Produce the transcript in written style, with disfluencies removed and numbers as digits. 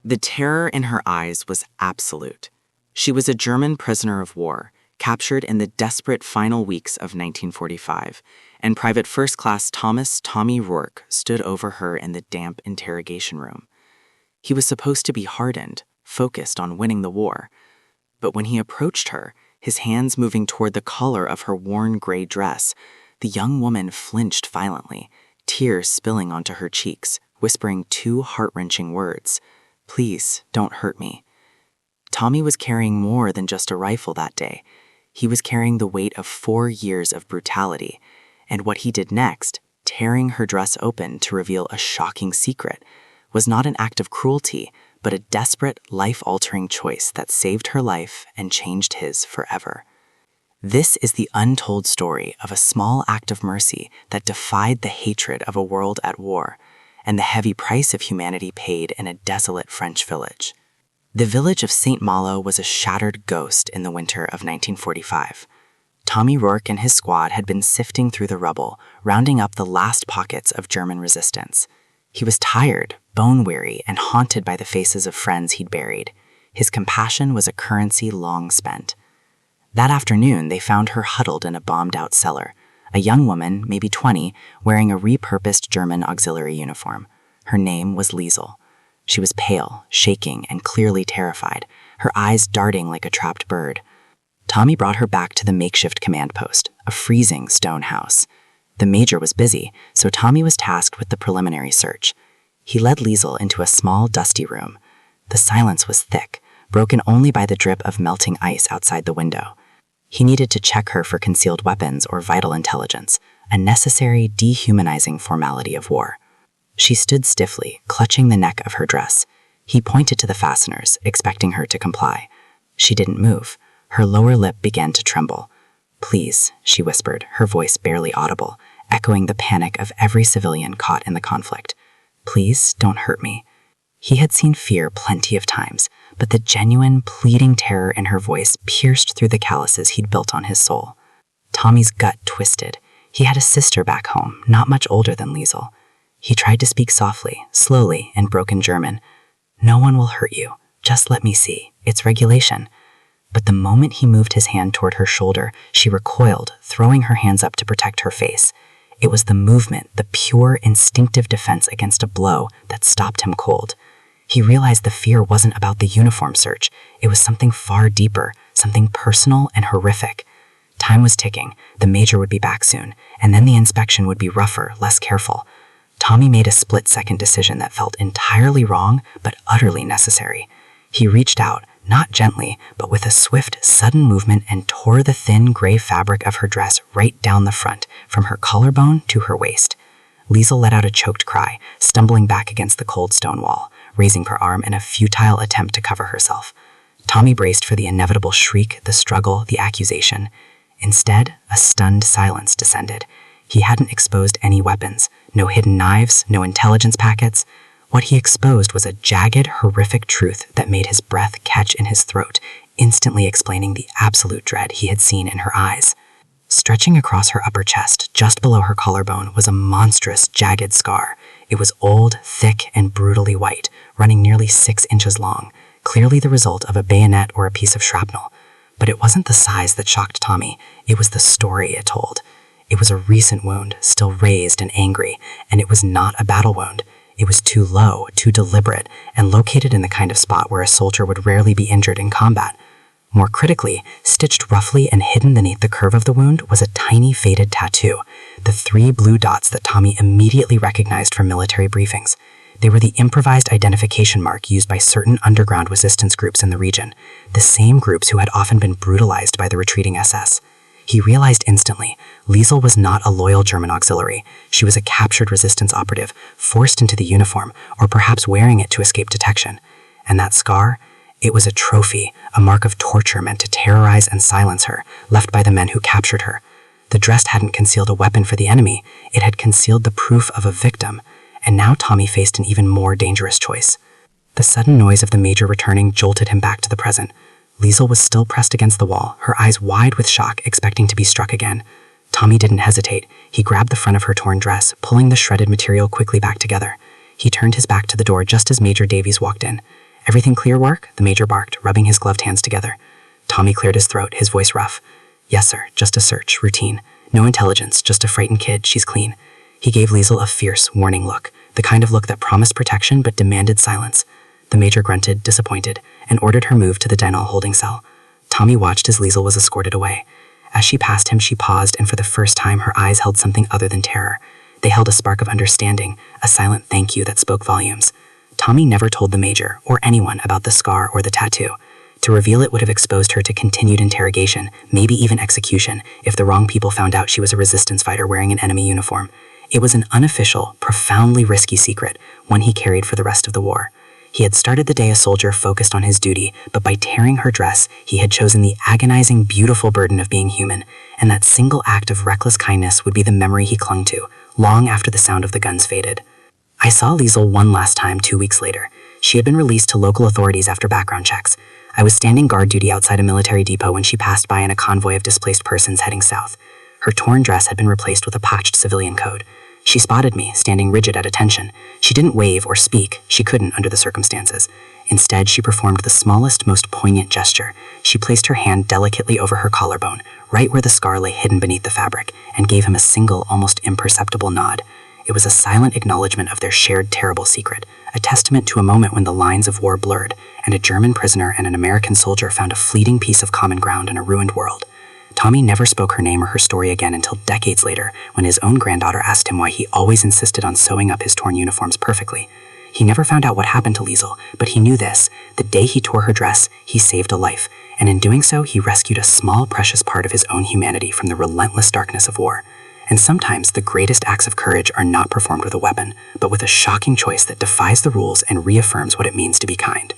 The terror in her eyes was absolute. She was a German prisoner of war, captured in the desperate final weeks of 1945, and Private First Class Thomas "Tommy" Rourke stood over her in the damp interrogation room. He was supposed to be hardened, focused on winning the war, but when he approached her, his hands moving toward the collar of her worn gray dress, the young woman flinched violently, tears spilling onto her cheeks, whispering two heart-wrenching words, "Please, don't hurt me." Tommy was carrying more than just a rifle that day. He was carrying the weight of 4 years of brutality, and what he did next, tearing her dress open to reveal a shocking secret, was not an act of cruelty, but a desperate, life-altering choice that saved her life and changed his forever. This is the untold story of a small act of mercy that defied the hatred of a world at war, and the heavy price of humanity paid in a desolate French village. The village of St. Malo was a shattered ghost in the winter of 1945. Tommy Rourke and his squad had been sifting through the rubble, rounding up the last pockets of German resistance. He was tired, bone-weary, and haunted by the faces of friends he'd buried. His compassion was a currency long spent. That afternoon, they found her huddled in a bombed-out cellar, a young woman, maybe 20, wearing a repurposed German auxiliary uniform. Her name was Liesel. She was pale, shaking, and clearly terrified, her eyes darting like a trapped bird. Tommy brought her back to the makeshift command post, a freezing stone house. The major was busy, so Tommy was tasked with the preliminary search. He led Liesel into a small, dusty room. The silence was thick, broken only by the drip of melting ice outside the window. He needed to check her for concealed weapons or vital intelligence, a necessary, dehumanizing formality of war. She stood stiffly, clutching the neck of her dress. He pointed to the fasteners, expecting her to comply. She didn't move. Her lower lip began to tremble. "Please," she whispered, her voice barely audible, echoing the panic of every civilian caught in the conflict. "Please, don't hurt me." He had seen fear plenty of times, but the genuine, pleading terror in her voice pierced through the calluses he'd built on his soul. Tommy's gut twisted. He had a sister back home, not much older than Liesel. He tried to speak softly, slowly, in broken German. "No one will hurt you. Just let me see. It's regulation." But the moment he moved his hand toward her shoulder, she recoiled, throwing her hands up to protect her face. It was the movement, the pure, instinctive defense against a blow, that stopped him cold. He realized the fear wasn't about the uniform search. It was something far deeper, something personal and horrific. Time was ticking. The major would be back soon, and then the inspection would be rougher, less careful. Tommy made a split-second decision that felt entirely wrong, but utterly necessary. He reached out, not gently, but with a swift, sudden movement, and tore the thin gray fabric of her dress right down the front, from her collarbone to her waist. Liesel let out a choked cry, stumbling back against the cold stone wall, raising her arm in a futile attempt to cover herself. Tommy braced for the inevitable shriek, the struggle, the accusation. Instead, a stunned silence descended. He hadn't exposed any weapons, no hidden knives, no intelligence packets. What he exposed was a jagged, horrific truth that made his breath catch in his throat, instantly explaining the absolute dread he had seen in her eyes. Stretching across her upper chest, just below her collarbone, was a monstrous, jagged scar. It was old, thick, and brutally white, running nearly 6 inches long, clearly the result of a bayonet or a piece of shrapnel. But it wasn't the size that shocked Tommy, it was the story it told. It was a recent wound, still raised and angry, and it was not a battle wound. It was too low, too deliberate, and located in the kind of spot where a soldier would rarely be injured in combat. More critically, stitched roughly and hidden beneath the curve of the wound was a tiny faded tattoo, the 3 blue dots that Tommy immediately recognized from military briefings. They were the improvised identification mark used by certain underground resistance groups in the region, the same groups who had often been brutalized by the retreating SS. He realized instantly, Liesel was not a loyal German auxiliary. She was a captured resistance operative, forced into the uniform, or perhaps wearing it to escape detection. And that scar? It was a trophy, a mark of torture meant to terrorize and silence her, left by the men who captured her. The dress hadn't concealed a weapon for the enemy, it had concealed the proof of a victim, and now Tommy faced an even more dangerous choice. The sudden noise of the major returning jolted him back to the present. Liesel was still pressed against the wall, her eyes wide with shock, expecting to be struck again. Tommy didn't hesitate. He grabbed the front of her torn dress, pulling the shredded material quickly back together. He turned his back to the door just as Major Davies walked in. "Everything clear, Work?" the major barked, rubbing his gloved hands together. Tommy cleared his throat, his voice rough. "Yes, sir. Just a search. Routine. No intelligence. Just a frightened kid. She's clean." He gave Liesel a fierce, warning look, the kind of look that promised protection but demanded silence. The major grunted, disappointed, and ordered her moved to the Denal holding cell. Tommy watched as Liesel was escorted away. As she passed him, she paused, and for the first time her eyes held something other than terror. They held a spark of understanding, a silent thank you that spoke volumes. Tommy never told the major, or anyone, about the scar or the tattoo. To reveal it would have exposed her to continued interrogation, maybe even execution, if the wrong people found out she was a resistance fighter wearing an enemy uniform. It was an unofficial, profoundly risky secret, one he carried for the rest of the war. He had started the day a soldier focused on his duty, but by tearing her dress, he had chosen the agonizing, beautiful burden of being human, and that single act of reckless kindness would be the memory he clung to, long after the sound of the guns faded. I saw Liesel one last time 2 weeks later. She had been released to local authorities after background checks. I was standing guard duty outside a military depot when she passed by in a convoy of displaced persons heading south. Her torn dress had been replaced with a patched civilian coat. She spotted me, standing rigid at attention. She didn't wave or speak. She couldn't under the circumstances. Instead, she performed the smallest, most poignant gesture. She placed her hand delicately over her collarbone, right where the scar lay hidden beneath the fabric, and gave him a single, almost imperceptible nod. It was a silent acknowledgement of their shared terrible secret, a testament to a moment when the lines of war blurred, and a German prisoner and an American soldier found a fleeting piece of common ground in a ruined world. Tommy never spoke her name or her story again until decades later, when his own granddaughter asked him why he always insisted on sewing up his torn uniforms perfectly. He never found out what happened to Liesel, but he knew this: the day he tore her dress, he saved a life, and in doing so, he rescued a small, precious part of his own humanity from the relentless darkness of war. And sometimes the greatest acts of courage are not performed with a weapon, but with a shocking choice that defies the rules and reaffirms what it means to be kind.